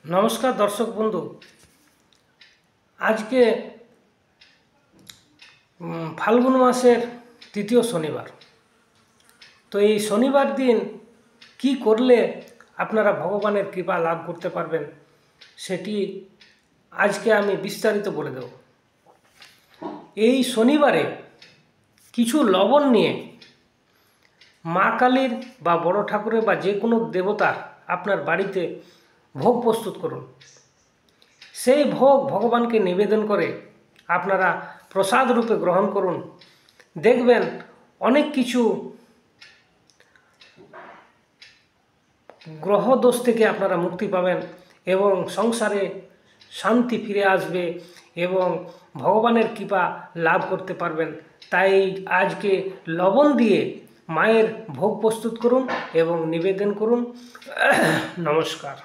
नमस्कार दर्शक बंधु आज के फाल्गुन मासेर तृतीय शनिवार। तो ये शनिवार दिन की करले आपनारा भगवानेर कृपा लाभ करते पारबेन सेटी आज के आमी विस्तारित बोले देब। এই শনিবারে কিছু লবণ নিয়ে মা কালীর বা বড় ঠাকুরের বা যে কোনো দেবতার আপনার বাড়িতে ভোগ প্রস্তুত করুন। সেই ভোগ ভগবানকে নিবেদন করে আপনারা প্রসাদ রূপে গ্রহণ করুন। দেখবেন অনেক কিছু গ্রহ দোষ থেকে আপনারা মুক্তি পাবেন এবং সংসারে শান্তি ফিরে আসবে এবং ভগবানের কৃপা লাভ করতে পারবেন। তাই আজকে লবণ দিয়ে মায়ের ভোগ প্রস্তুত করুন এবং নিবেদন করুন। নমস্কার।